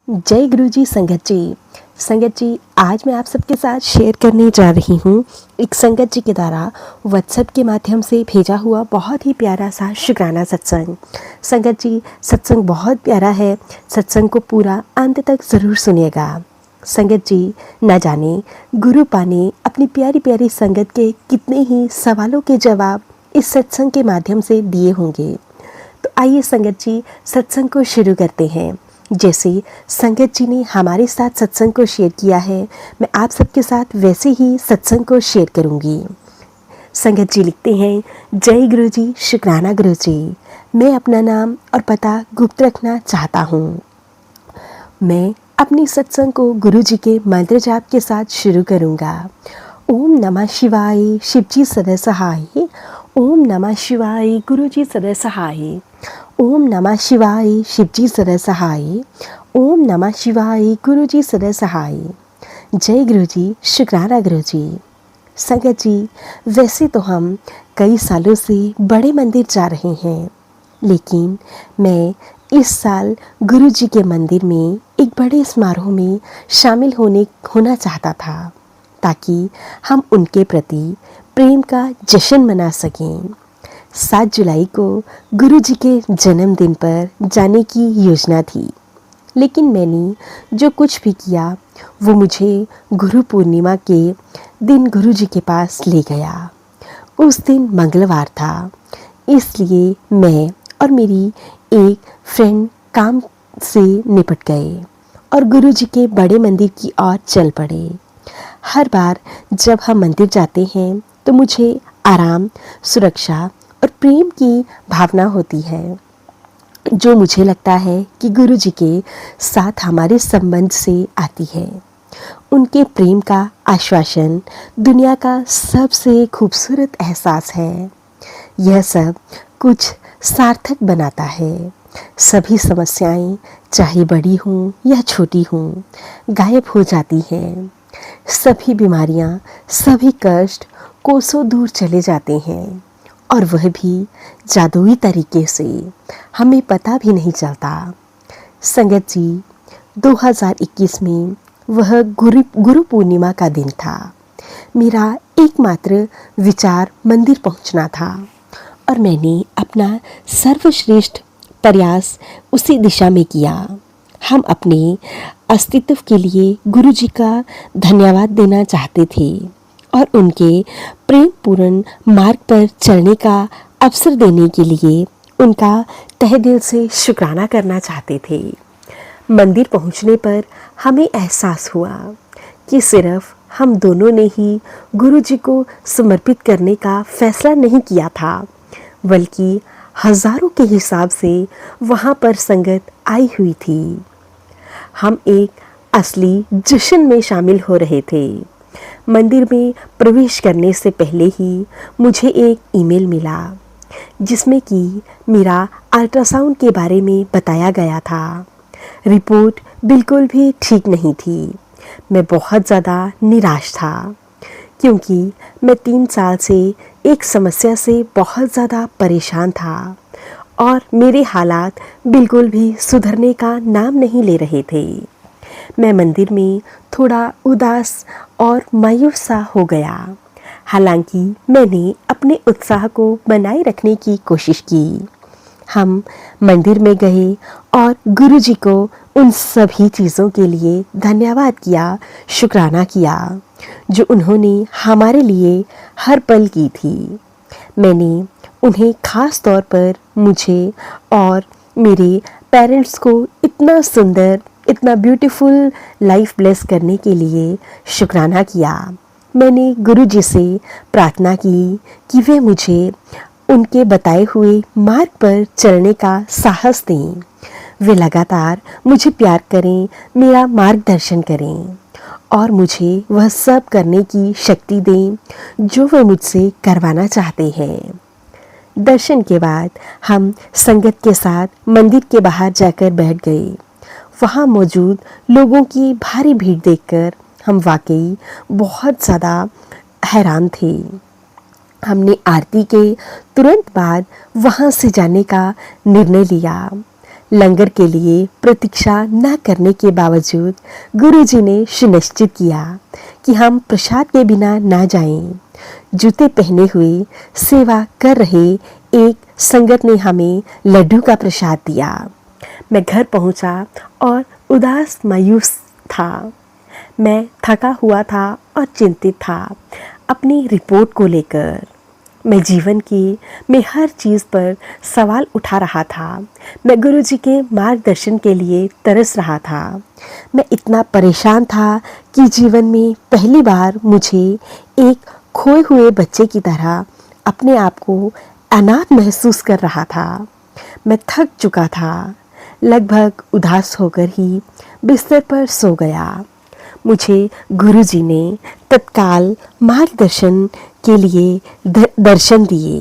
जय गुरु जी। संगत जी आज मैं आप सबके साथ शेयर करने जा रही हूँ एक संगत जी के द्वारा व्हाट्सएप के माध्यम से भेजा हुआ बहुत ही प्यारा सा शुक्राना सत्संग। संगत जी सत्संग बहुत प्यारा है, सत्संग को पूरा अंत तक ज़रूर सुनिएगा। संगत जी न जाने गुरु पाने अपनी प्यारी प्यारी संगत के कितने ही सवालों के जवाब इस सत्संग के माध्यम से दिए होंगे। तो आइए संगत जी सत्संग को शुरू करते हैं। जैसे संगत जी ने हमारे साथ सत्संग को शेयर किया है, मैं आप सबके साथ वैसे ही सत्संग को शेयर करूंगी। संगत जी लिखते हैं, जय गुरु जी, शुक्राना गुरु जी। मैं अपना नाम और पता गुप्त रखना चाहता हूँ। मैं अपनी सत्संग को गुरु जी के मंत्र जाप के साथ शुरू करूँगा। ओम नमः शिवाय, शिव जी सदा सहाय। ओम नमः शिवाय, गुरु जी सदा सहाय। ओम नमः शिवाय, शिव जी सदा सहाय। ओम नमः शिवाय, गुरु जी सदा सहाय। जय गुरु जी, शुक्राना गुरु जी। संगत जी वैसे तो हम कई सालों से बड़े मंदिर जा रहे हैं, लेकिन मैं इस साल गुरु जी के मंदिर में एक बड़े समारोह में शामिल होना चाहता था, ताकि हम उनके प्रति प्रेम का जश्न मना सकें। 7 जुलाई को गुरु जी के जन्मदिन पर जाने की योजना थी, लेकिन मैंने जो कुछ भी किया वो मुझे गुरु पूर्णिमा के दिन गुरु जी के पास ले गया। उस दिन मंगलवार था, इसलिए मैं और मेरी एक फ्रेंड काम से निपट गए और गुरु जी के बड़े मंदिर की ओर चल पड़े। हर बार जब हम मंदिर जाते हैं तो मुझे आराम, सुरक्षा और प्रेम की भावना होती है, जो मुझे लगता है कि गुरु जी के साथ हमारे संबंध से आती है। उनके प्रेम का आश्वासन दुनिया का सबसे खूबसूरत एहसास है। यह सब कुछ सार्थक बनाता है। सभी समस्याएं, चाहे बड़ी हों या छोटी हों, गायब हो जाती हैं। सभी बीमारियां, सभी कष्ट कोसों दूर चले जाते हैं, और वह भी जादुई तरीके से, हमें पता भी नहीं चलता। संगत जी 2021 में वह गुरु पूर्णिमा का दिन था। मेरा एकमात्र विचार मंदिर पहुंचना था और मैंने अपना सर्वश्रेष्ठ प्रयास उसी दिशा में किया। हम अपने अस्तित्व के लिए गुरु जी का धन्यवाद देना चाहते थे और उनके प्रेम पूर्ण मार्ग पर चलने का अवसर देने के लिए उनका तहे दिल से शुक्राना करना चाहते थे। मंदिर पहुंचने पर हमें एहसास हुआ कि सिर्फ हम दोनों ने ही गुरु जी को समर्पित करने का फैसला नहीं किया था, बल्कि हजारों के हिसाब से वहाँ पर संगत आई हुई थी। हम एक असली जश्न में शामिल हो रहे थे। मंदिर में प्रवेश करने से पहले ही मुझे एक ईमेल मिला, जिसमें कि मेरा अल्ट्रासाउंड के बारे में बताया गया था। रिपोर्ट बिल्कुल भी ठीक नहीं थी। मैं बहुत ज़्यादा निराश था, क्योंकि मैं 3 साल से एक समस्या से बहुत ज़्यादा परेशान था और मेरे हालात बिल्कुल भी सुधरने का नाम नहीं ले रहे थे। मैं मंदिर में थोड़ा उदास और मायूस सा हो गया। हालांकि मैंने अपने उत्साह को बनाए रखने की कोशिश की। हम मंदिर में गए और गुरु जी को उन सभी चीज़ों के लिए धन्यवाद किया, शुक्राना किया, जो उन्होंने हमारे लिए हर पल की थी। मैंने उन्हें ख़ास तौर पर मुझे और मेरे पेरेंट्स को इतना सुंदर, इतना ब्यूटीफुल लाइफ ब्लेस करने के लिए शुक्राना किया। मैंने गुरु जी से प्रार्थना की कि वे मुझे उनके बताए हुए मार्ग पर चलने का साहस दें। वे लगातार मुझे प्यार करें, मेरा मार्गदर्शन करें और मुझे वह सब करने की शक्ति दें जो वे मुझसे करवाना चाहते हैं। दर्शन के बाद हम संगत के साथ मंदिर के बाहर जाकर बैठ गए। वहाँ मौजूद लोगों की भारी भीड़ देखकर हम वाकई बहुत ज़्यादा हैरान थे। हमने आरती के तुरंत बाद वहाँ से जाने का निर्णय लिया। लंगर के लिए प्रतीक्षा न करने के बावजूद गुरुजी ने सुनिश्चित किया कि हम प्रसाद के बिना ना जाएं। जूते पहने हुए सेवा कर रहे एक संगत ने हमें लड्डू का प्रसाद दिया। मैं घर पहुंचा और उदास मायूस था। मैं थका हुआ था और चिंतित था अपनी रिपोर्ट को लेकर। मैं जीवन की में हर चीज़ पर सवाल उठा रहा था। मैं गुरुजी के मार्गदर्शन के लिए तरस रहा था। मैं इतना परेशान था कि जीवन में पहली बार मुझे एक खोए हुए बच्चे की तरह अपने आप को अनाथ महसूस कर रहा था। मैं थक चुका था, लगभग उदास होकर ही बिस्तर पर सो गया। मुझे गुरुजी ने तत्काल मार्गदर्शन के लिए दर्शन दिए।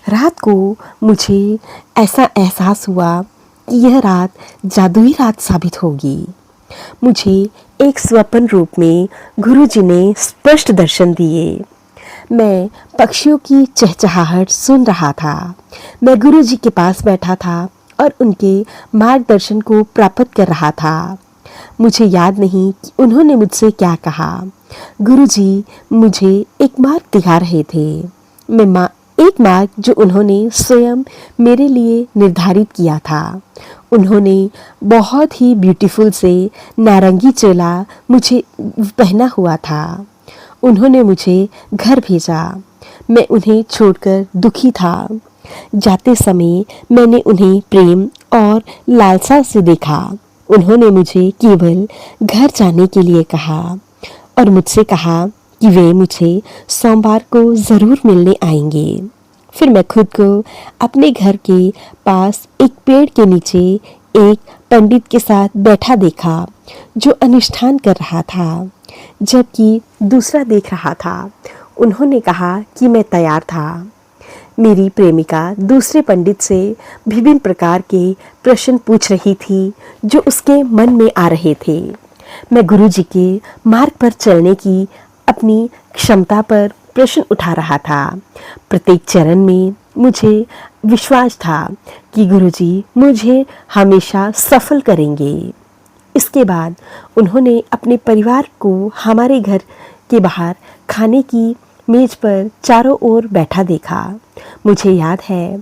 रात को मुझे ऐसा एहसास हुआ कि यह रात जादुई रात साबित होगी। मुझे एक स्वप्न रूप में गुरुजी ने स्पष्ट दर्शन दिए। मैं पक्षियों की चहचहाहट सुन रहा था। मैं गुरुजी के पास बैठा था और उनके मार्गदर्शन को प्राप्त कर रहा था। मुझे याद नहीं कि उन्होंने मुझसे क्या कहा। गुरुजी मुझे एक मार्ग दिखा रहे थे। एक मार्ग जो उन्होंने स्वयं मेरे लिए निर्धारित किया था। उन्होंने बहुत ही ब्यूटीफुल से नारंगी चोला मुझे पहना हुआ था। उन्होंने मुझे घर भेजा। मैं उन्हें छोड़कर दुखी था। जाते समय मैंने उन्हें प्रेम और लालसा से देखा। उन्होंने मुझे केवल घर जाने के लिए कहा और मुझसे कहा कि वे मुझे सोमवार को ज़रूर मिलने आएंगे। फिर मैं खुद को अपने घर के पास एक पेड़ के नीचे एक पंडित के साथ बैठा देखा जो अनुष्ठान कर रहा था, जबकि दूसरा देख रहा था। उन्होंने कहा कि मैं तैयार था। मेरी प्रेमिका दूसरे पंडित से विभिन्न प्रकार के प्रश्न पूछ रही थी जो उसके मन में आ रहे थे। मैं गुरुजी के मार्ग पर चलने की अपनी क्षमता पर प्रश्न उठा रहा था। प्रत्येक चरण में मुझे विश्वास था कि गुरुजी मुझे हमेशा सफल करेंगे। इसके बाद उन्होंने अपने परिवार को हमारे घर के बाहर खाने की मेज पर चारों ओर बैठा देखा। मुझे याद है,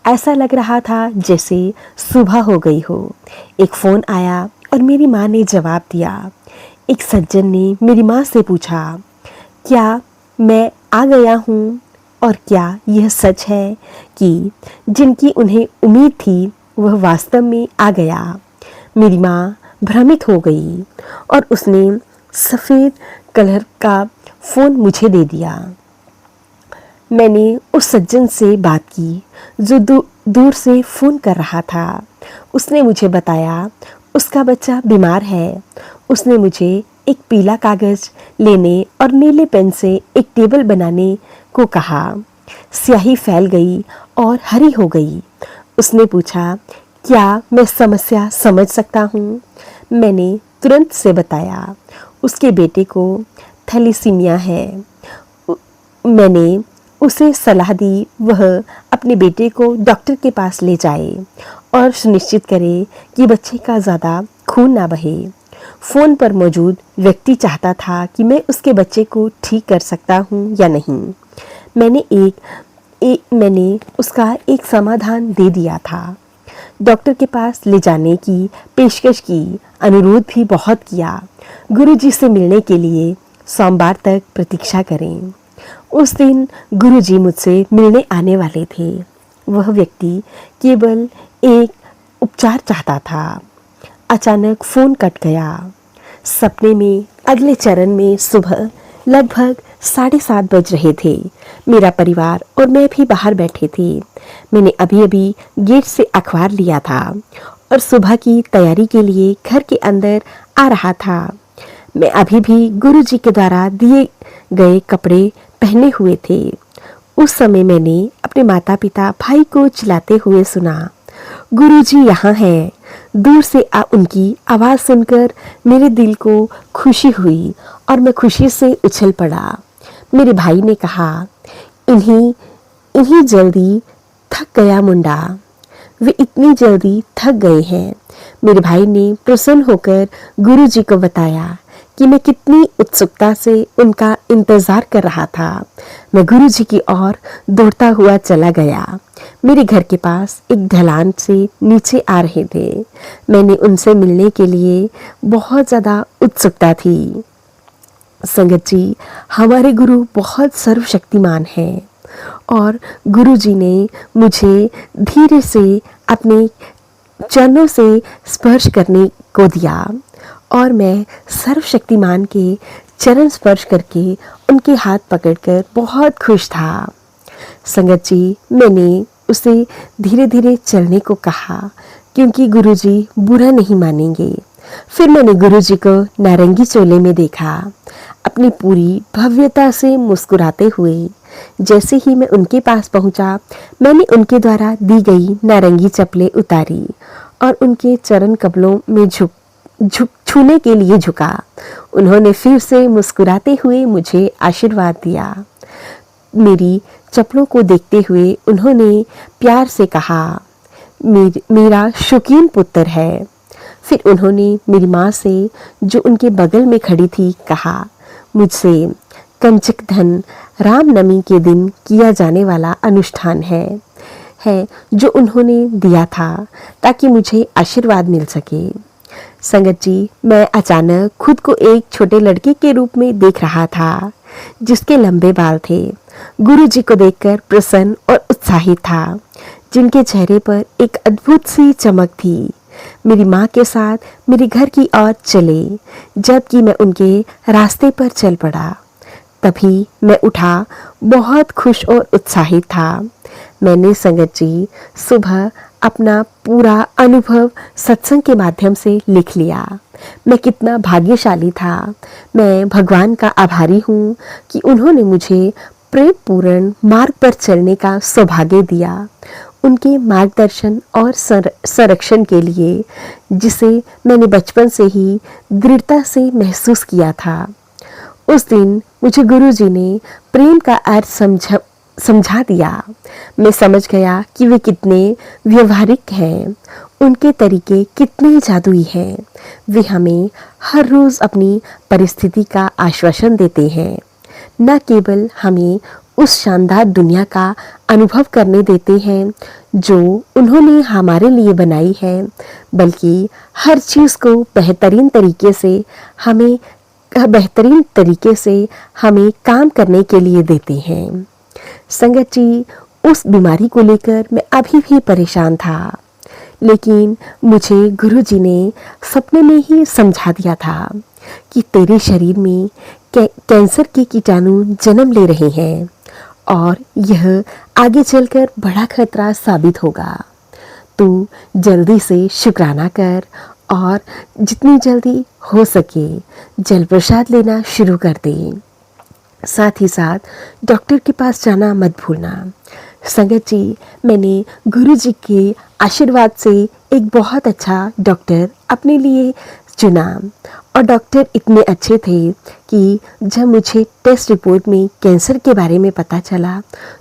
ऐसा लग रहा था जैसे सुबह हो गई हो। एक फ़ोन आया और मेरी माँ ने जवाब दिया। एक सज्जन ने मेरी माँ से पूछा, क्या मैं आ गया हूँ और क्या यह सच है कि जिनकी उन्हें उम्मीद थी वह वास्तव में आ गया। मेरी माँ भ्रमित हो गई और उसने सफ़ेद कलर का फ़ोन मुझे दे दिया। मैंने उस सज्जन से बात की जो दूर से फ़ोन कर रहा था। उसने मुझे बताया उसका बच्चा बीमार है। उसने मुझे एक पीला कागज़ लेने और नीले पेन से एक टेबल बनाने को कहा। स्याही फैल गई और हरी हो गई। उसने पूछा, क्या मैं समस्या समझ सकता हूँ? मैंने तुरंत से बताया उसके बेटे को थैलीसीमिया है। मैंने उसे सलाह दी वह अपने बेटे को डॉक्टर के पास ले जाए और सुनिश्चित करे कि बच्चे का ज़्यादा खून ना बहे। फ़ोन पर मौजूद व्यक्ति चाहता था कि मैं उसके बच्चे को ठीक कर सकता हूँ या नहीं। मैंने उसका एक समाधान दे दिया था। डॉक्टर के पास ले जाने की पेशकश की, अनुरोध भी बहुत किया। गुरुजी से मिलने के लिए सोमवार तक प्रतीक्षा करें। उस दिन गुरुजी मुझसे मिलने आने वाले थे। वह व्यक्ति केवल एक उपचार चाहता था। अचानक फ़ोन कट गया। सपने में अगले चरण में सुबह लगभग 7:30 बज रहे थे। मेरा परिवार और मैं भी बाहर बैठे थे। मैंने अभी अभी गेट से अखबार लिया था और सुबह की तैयारी के लिए घर के अंदर आ रहा था। मैं अभी भी गुरुजी के द्वारा दिए गए कपड़े पहने हुए थे। उस समय मैंने अपने माता पिता भाई को चिल्लाते हुए सुना, गुरुजी यहाँ हैं। दूर से उनकी आवाज़ सुनकर मेरे दिल को खुशी हुई और मैं खुशी से उछल पड़ा। मेरे भाई ने कहा, इन्हीं जल्दी थक गया मुंडा। वे इतनी जल्दी थक गए हैं। मेरे भाई ने प्रसन्न होकर गुरुजी को बताया कि मैं कितनी उत्सुकता से उनका इंतजार कर रहा था। मैं गुरुजी की ओर दौड़ता हुआ चला गया। मेरे घर के पास एक ढलान से नीचे आ रहे थे। मैंने उनसे मिलने के लिए बहुत ज़्यादा उत्सुकता थी। संगत जी, हमारे गुरु बहुत सर्वशक्तिमान हैं और गुरुजी ने मुझे धीरे से अपने चरणों से स्पर्श करने को दिया और मैं सर्वशक्तिमान के चरण स्पर्श करके उनके हाथ पकड़कर बहुत खुश था। संगत जी, मैंने उसे धीरे धीरे चलने को कहा क्योंकि गुरुजी बुरा नहीं मानेंगे। फिर मैंने गुरुजी को नारंगी चोले में देखा, अपनी पूरी भव्यता से मुस्कुराते हुए। जैसे ही मैं उनके पास पहुंचा, मैंने उनके द्वारा दी गई नारंगी चप्पलें उतारी और उनके चरण कमलों में छूने के लिए झुका। उन्होंने फिर से मुस्कुराते हुए मुझे आशीर्वाद दिया। मेरी चप्पलों को देखते हुए उन्होंने प्यार से कहा, मेरा शौकीन पुत्र है। फिर उन्होंने मेरी माँ से, जो उनके बगल में खड़ी थी, कहा, मुझसे कंचक धन रामनवमी के दिन किया जाने वाला अनुष्ठान है जो उन्होंने दिया था ताकि मुझे आशीर्वाद मिल सके। संगत जी, मैं अचानक खुद को एक छोटे लड़के के रूप में देख रहा था जिसके लंबे बाल थे। गुरुजी को देखकर प्रसन्न और उत्साहित था, जिनके चेहरे पर एक अद्भुत सी चमक थी। मेरी माँ के साथ मेरे घर की ओर चले, जबकि मैं उनके रास्ते पर चल पड़ा। तभी मैं उठा, बहुत खुश और उत्साहित था। मैंने संगत जी सुबह अपना पूरा अनुभव सत्संग के माध्यम से लिख लिया। मैं कितना भाग्यशाली था। मैं भगवान का आभारी हूँ कि उन्होंने मुझे प्रेमपूर्ण मार्ग पर चलने का सौभाग्य दिया, उनके मार्गदर्शन और संरक्षण के लिए, जिसे मैंने बचपन से ही दृढ़ता से महसूस किया था। उस दिन मुझे गुरुजी ने प्रेम का अर्थ समझा दिया। मैं समझ गया कि वे कितने व्यवहारिक हैं, उनके तरीके कितने जादुई हैं। वे हमें हर रोज़ अपनी परिस्थिति का आश्वासन देते हैं, न केवल हमें उस शानदार दुनिया का अनुभव करने देते हैं जो उन्होंने हमारे लिए बनाई है, बल्कि हर चीज़ को बेहतरीन तरीके से हमें काम करने के लिए देते हैं। संगत जी, उस बीमारी को लेकर मैं अभी भी परेशान था, लेकिन मुझे गुरुजी ने सपने में ही समझा दिया था कि तेरे शरीर में कैंसर के कीटाणु जन्म ले रहे हैं और यह आगे चलकर बड़ा खतरा साबित होगा। तू जल्दी से शुक्राना कर और जितनी जल्दी हो सके जल प्रसाद लेना शुरू कर दे। साथ ही साथ डॉक्टर के पास जाना मत भूलना। संगत जी, मैंने गुरुजी के आशीर्वाद से एक बहुत अच्छा डॉक्टर अपने लिए चुना और डॉक्टर इतने अच्छे थे कि जब मुझे टेस्ट रिपोर्ट में कैंसर के बारे में पता चला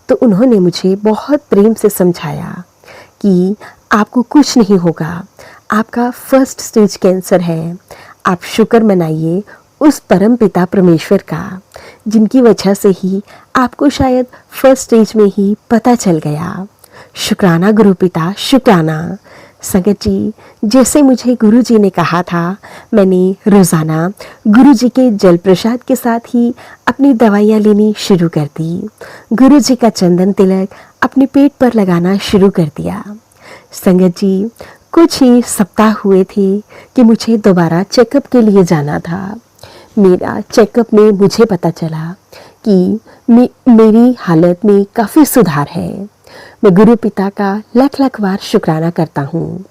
तो उन्होंने मुझे बहुत प्रेम से समझाया कि आपको कुछ नहीं होगा, आपका फर्स्ट स्टेज कैंसर है। आप शुक्र मनाइए उस परम पिता परमेश्वर का, जिनकी वजह से ही आपको शायद फर्स्ट स्टेज में ही पता चल गया। शुक्राना गुरु पिता, शुक्राना। संगत जी, जैसे मुझे गुरुजी ने कहा था, मैंने रोज़ाना गुरुजी के जल प्रसाद के साथ ही अपनी दवाइयाँ लेनी शुरू कर दी। गुरुजी का चंदन तिलक अपने पेट पर लगाना शुरू कर दिया। संगत जी, कुछ ही सप्ताह हुए थे कि मुझे दोबारा चेकअप के लिए जाना था। मेरा चेकअप में मुझे पता चला कि मेरी हालत में काफ़ी सुधार है। मैं गुरु पिता का लाख लाख बार शुक्राना करता हूँ।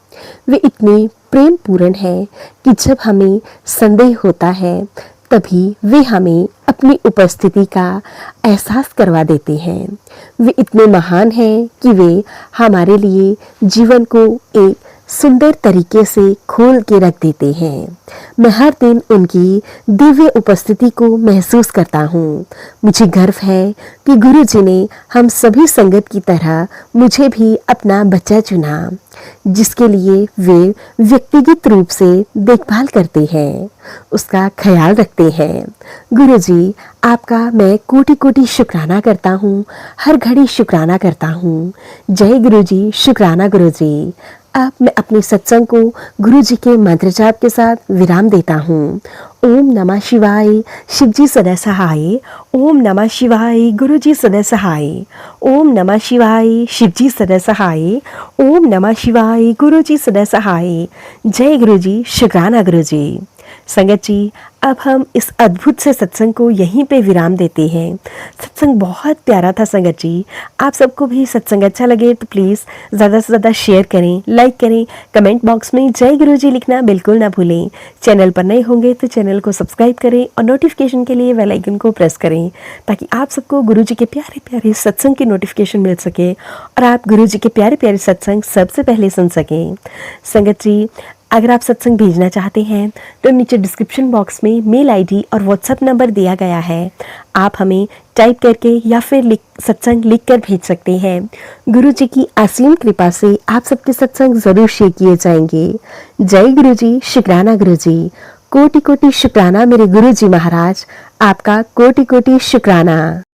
वे इतने प्रेम पूर्ण हैं कि जब हमें संदेह होता है तभी वे हमें अपनी उपस्थिति का एहसास करवा देते हैं। वे इतने महान हैं कि वे हमारे लिए जीवन को एक सुंदर तरीके से खोल के रख देते हैं। मैं हर दिन उनकी दिव्य उपस्थिति को महसूस करता हूँ। मुझे गर्व है कि गुरु जी ने हम सभी संगत की तरह मुझे भी अपना बच्चा चुना, जिसके लिए वे व्यक्तिगत रूप से देखभाल करते हैं, उसका ख्याल रखते हैं। गुरु जी, आपका मैं कोटि कोटि शुक्राना करता हूँ, हर घड़ी शुक्राना करता हूँ। जय गुरु जी, शुक्राना गुरु जी। अब मैं अपने सत्संग को गुरु जी के मंत्र जाप के साथ विराम देता हूँ। ओम नमः शिवाय, शिवजी सदा सहाय। ओम नमः शिवाय, गुरु जी सदा सहाय। ओम नमः शिवाय, शिवजी सदा सहाय। ओम नमः शिवाय, गुरु जी सदा सहाय। जय गुरु जी, शुक्राना गुरु जी। संगत जी, अब हम इस अद्भुत से सत्संग को यहीं पे विराम देते हैं। सत्संग बहुत प्यारा था संगत जी। आप सबको भी सत्संग अच्छा लगे तो प्लीज़ ज़्यादा से ज़्यादा शेयर करें, लाइक करें, कमेंट बॉक्स में जय गुरु जी लिखना बिल्कुल ना भूलें। चैनल पर नए होंगे तो चैनल को सब्सक्राइब करें और नोटिफिकेशन के लिए बेल आइकन को प्रेस करें, ताकि आप सबको गुरु जी के प्यारे प्यारे सत्संग की नोटिफिकेशन मिल सके और आप गुरु जी के प्यारे प्यारे सत्संग सबसे पहले सुन सकें। संगत जी, अगर आप सत्संग भेजना चाहते हैं तो नीचे डिस्क्रिप्शन बॉक्स में मेल आईडी और व्हाट्सएप नंबर दिया गया है। आप हमें टाइप करके या फिर सत्संग लिख कर भेज सकते हैं। गुरु जी की असीम कृपा से आप सबके सत्संग जरूर शेयर किए जाएंगे। जय गुरु जी, शुक्राना गुरु जी। कोटि कोटि शुक्राना मेरे गुरु जी महाराज, आपका कोटि कोटि शुक्राना।